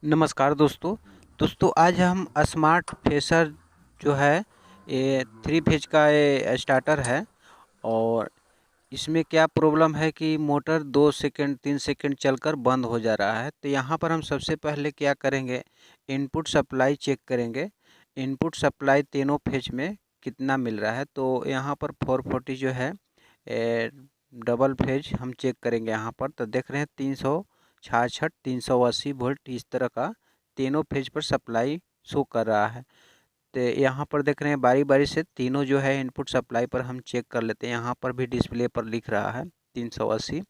नमस्कार दोस्तों आज हम स्मार्ट फेसर जो है ये 3 फेज का ये स्टार्टर है। और इसमें क्या प्रॉब्लम है कि मोटर 2 सेकंड 3 सेकंड चलकर बंद हो जा रहा है। तो यहाँ पर हम सबसे पहले क्या करेंगे, इनपुट सप्लाई चेक करेंगे। इनपुट सप्लाई तीनों फेज में कितना मिल रहा है। तो यहाँ पर 440 जो है डबल फेज हम चेक करेंगे। यहाँ पर तो देख रहे हैं 366 380 वोल्ट इस तरह का तीनों फेज पर सप्लाई शो कर रहा है। तो यहाँ पर देख रहे हैं बारी बारी से तीनों जो है इनपुट सप्लाई पर हम चेक कर लेते हैं। यहाँ पर भी डिस्प्ले पर लिख रहा है 380।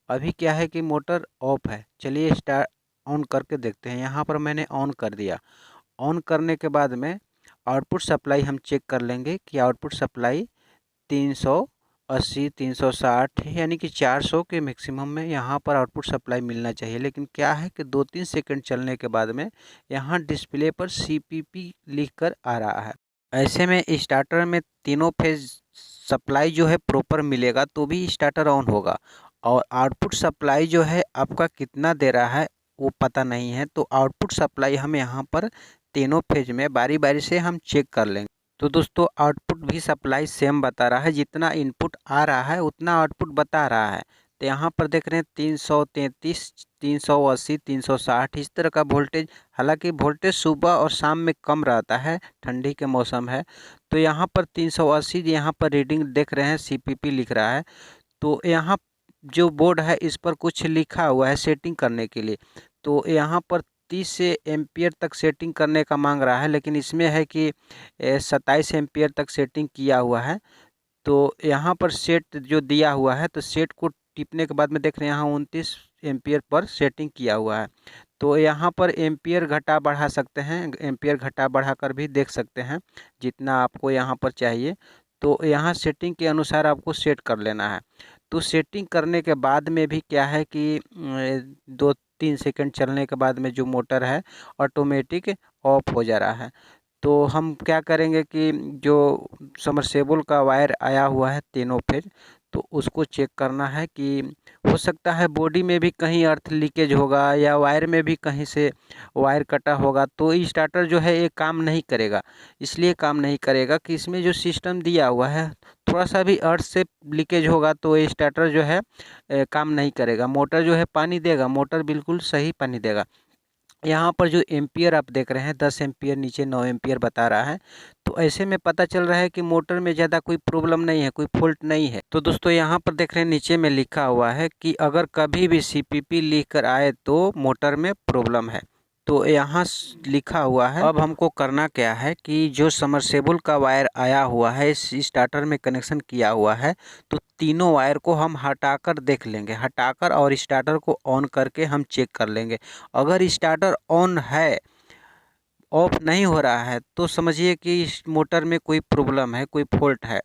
अभी क्या है कि मोटर ऑफ है। चलिए स्टार्ट ऑन करके देखते हैं। यहाँ पर मैंने ऑन कर दिया। ऑन करने के बाद में आउटपुट सप्लाई हम चेक कर लेंगे कि आउटपुट सप्लाई 380 360 यानी कि 400 के मैक्सिमम में यहाँ पर आउटपुट सप्लाई मिलना चाहिए। लेकिन क्या है कि 2-3 सेकंड चलने के बाद में यहाँ डिस्प्ले पर CPP लिख कर आ रहा है। ऐसे में स्टार्टर में तीनों फेज सप्लाई जो है प्रॉपर मिलेगा तो भी स्टार्टर ऑन होगा। और आउटपुट सप्लाई जो है आपका कितना दे रहा है वो पता नहीं है। तो आउटपुट सप्लाई हम यहाँ पर तीनों फेज में बारी बारी से हम चेक कर लेंगे। तो दोस्तों आउटपुट भी सप्लाई सेम बता रहा है, जितना इनपुट आ रहा है उतना आउटपुट बता रहा है। तो यहाँ पर देख रहे हैं 333 380 360 इस तरह का वोल्टेज। हालांकि वोल्टेज सुबह और शाम में कम रहता है, ठंडी के मौसम है। तो यहाँ पर 380 यहाँ पर रीडिंग देख रहे हैं, CPP लिख रहा है। तो यहाँ जो बोर्ड है इस पर कुछ लिखा हुआ है सेटिंग करने के लिए। तो यहाँ पर 30 से एम्पियर तक सेटिंग करने का मांग रहा है, लेकिन इसमें है कि 27 एम्पियर तक सेटिंग किया हुआ है। तो यहाँ पर सेट जो दिया हुआ है तो सेट को टिपने के बाद में देख रहे हैं यहाँ 29 एम्पियर पर सेटिंग किया हुआ है। तो यहाँ पर एम्पियर घटा बढ़ा सकते हैं, एम्पियर घटा बढ़ा कर भी देख सकते हैं जितना आपको यहाँ पर चाहिए। तो यहाँ सेटिंग के अनुसार आपको सेट कर लेना है। तो सेटिंग करने के बाद में भी क्या है कि 2-3 सेकंड चलने के बाद में जो मोटर है ऑटोमेटिक ऑफ हो जा रहा है। तो हम क्या करेंगे कि जो समरसेबुल का वायर आया हुआ है तीनों फेज, तो उसको चेक करना है कि हो सकता है बॉडी में भी कहीं अर्थ लीकेज होगा या वायर में भी कहीं से वायर कटा होगा। तो स्टार्टर जो है ये काम नहीं करेगा। इसलिए काम नहीं करेगा कि इसमें जो सिस्टम दिया हुआ है थोड़ा सा भी अर्थ से लीकेज होगा तो ये स्टार्टर जो है काम नहीं करेगा। मोटर जो है पानी देगा, मोटर बिल्कुल सही पानी देगा। यहाँ पर जो एम्पियर आप देख रहे हैं 10 एम्पियर, नीचे 9 एम्पियर बता रहा है। तो ऐसे में पता चल रहा है कि मोटर में ज़्यादा कोई प्रॉब्लम नहीं है, कोई फॉल्ट नहीं है। तो दोस्तों यहाँ पर देख रहे हैं नीचे में लिखा हुआ है कि अगर कभी भी CPP लिख कर आए तो मोटर में प्रॉब्लम है। तो यहाँ लिखा हुआ है। अब हमको करना क्या है कि जो समरसेबुल का वायर आया हुआ है इस स्टार्टर में कनेक्शन किया हुआ है, तो तीनों वायर को हम हटाकर देख लेंगे, हटाकर और स्टार्टर को ऑन करके हम चेक कर लेंगे। अगर स्टार्टर ऑन है, ऑफ नहीं हो रहा है, तो समझिए कि इस मोटर में कोई प्रॉब्लम है, कोई फॉल्ट है।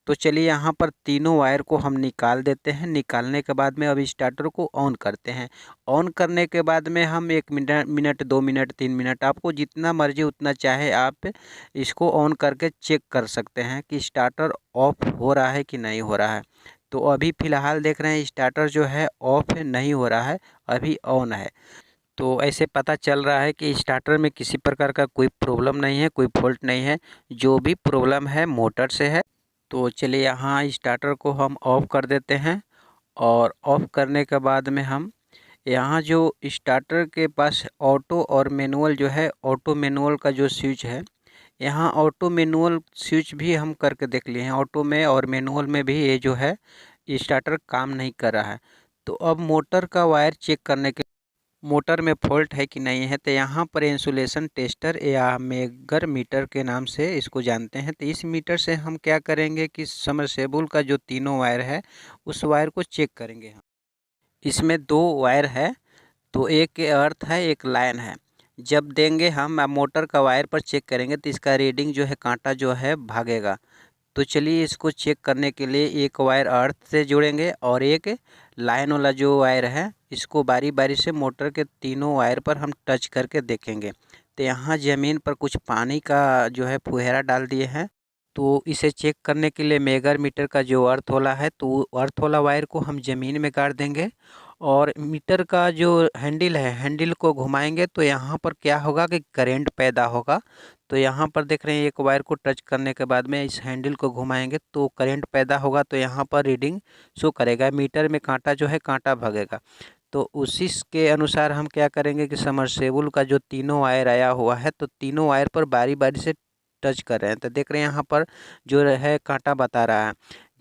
तो चलिए यहाँ पर तीनों वायर को हम निकाल देते हैं। निकालने के बाद में अब स्टार्टर को ऑन करते हैं। ऑन करने के बाद में हम 1 मिनट 2 मिनट 3 मिनट आपको जितना मर्जी उतना चाहे आप इसको ऑन करके चेक कर सकते हैं कि स्टार्टर ऑफ हो रहा है कि नहीं हो रहा है। तो अभी फ़िलहाल देख रहे हैं स्टार्टर जो है ऑफ नहीं हो रहा है, अभी ऑन है। तो ऐसे पता चल रहा है कि स्टार्टर में किसी प्रकार का कोई प्रॉब्लम नहीं है, कोई फॉल्ट नहीं है। जो भी प्रॉब्लम है मोटर से है। तो चलिए यहाँ स्टार्टर को हम ऑफ़ कर देते हैं। और ऑफ़ करने के बाद में हम यहाँ जो स्टार्टर के पास ऑटो और मैनुअल जो है, ऑटो मैनुअल का जो स्विच है, यहाँ ऑटो मैनुअल स्विच भी हम करके देख लिए हैं। ऑटो में और मैनुअल में भी ये जो है स्टार्टर काम नहीं कर रहा है। तो अब मोटर का वायर चेक करने के, मोटर में फॉल्ट है कि नहीं है, तो यहाँ पर इंसुलेशन टेस्टर या मेगर मीटर के नाम से इसको जानते हैं। तो इस मीटर से हम क्या करेंगे कि समरसेबुल का जो तीनों वायर है उस वायर को चेक करेंगे हम। इसमें 2 वायर है, तो एक अर्थ है एक लाइन है। जब देंगे हम मोटर का वायर पर चेक करेंगे तो इसका रीडिंग जो है कांटा जो है भागेगा। तो चलिए इसको चेक करने के लिए एक वायर अर्थ से जोड़ेंगे और एक लाइन वाला जो वायर है इसको बारी बारी से मोटर के तीनों वायर पर हम टच करके देखेंगे। तो यहाँ ज़मीन पर कुछ पानी का जो है फुहारा डाल दिए हैं। तो इसे चेक करने के लिए मेगर मीटर का जो अर्थ वाला है तो अर्थ वाला वायर को हम ज़मीन में गाड़ देंगे और मीटर का जो हैंडल है, हैंडल को घुमाएंगे तो यहाँ पर क्या होगा कि करंट पैदा होगा। तो यहाँ पर देख रहे हैं एक वायर को टच करने के बाद में इस हैंडल को घुमाएंगे तो करंट पैदा होगा, तो यहाँ पर रीडिंग शो करेगा, मीटर में कांटा जो है कांटा भगेगा। तो उसी के अनुसार हम क्या करेंगे कि समरसेबुल का जो तीनों वायर आया हुआ है तो तीनों वायर पर बारी बारी से टच कर रहे हैं। तो देख रहे हैं यहाँ पर जो है कांटा बता रहा है।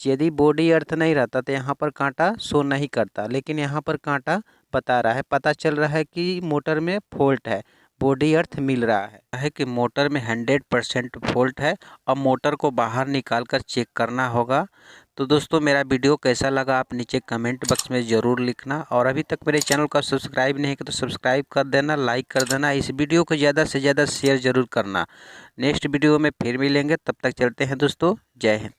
यदि बॉडी अर्थ नहीं रहता तो यहाँ पर कांटा शो नहीं करता, लेकिन यहाँ पर कांटा बता रहा है, पता चल रहा है कि मोटर में फॉल्ट है, बॉडी अर्थ मिल रहा है कि मोटर में 100% फॉल्ट है। अब मोटर को बाहर निकाल कर चेक करना होगा। तो दोस्तों मेरा वीडियो कैसा लगा आप नीचे कमेंट बॉक्स में ज़रूर लिखना, और अभी तक मेरे चैनल का सब्सक्राइब नहीं किया तो सब्सक्राइब कर देना, लाइक कर देना, इस वीडियो को ज़्यादा से ज़्यादा शेयर ज़रूर करना। नेक्स्ट वीडियो में फिर मिलेंगे, तब तक चलते हैं दोस्तों, जय हिंद।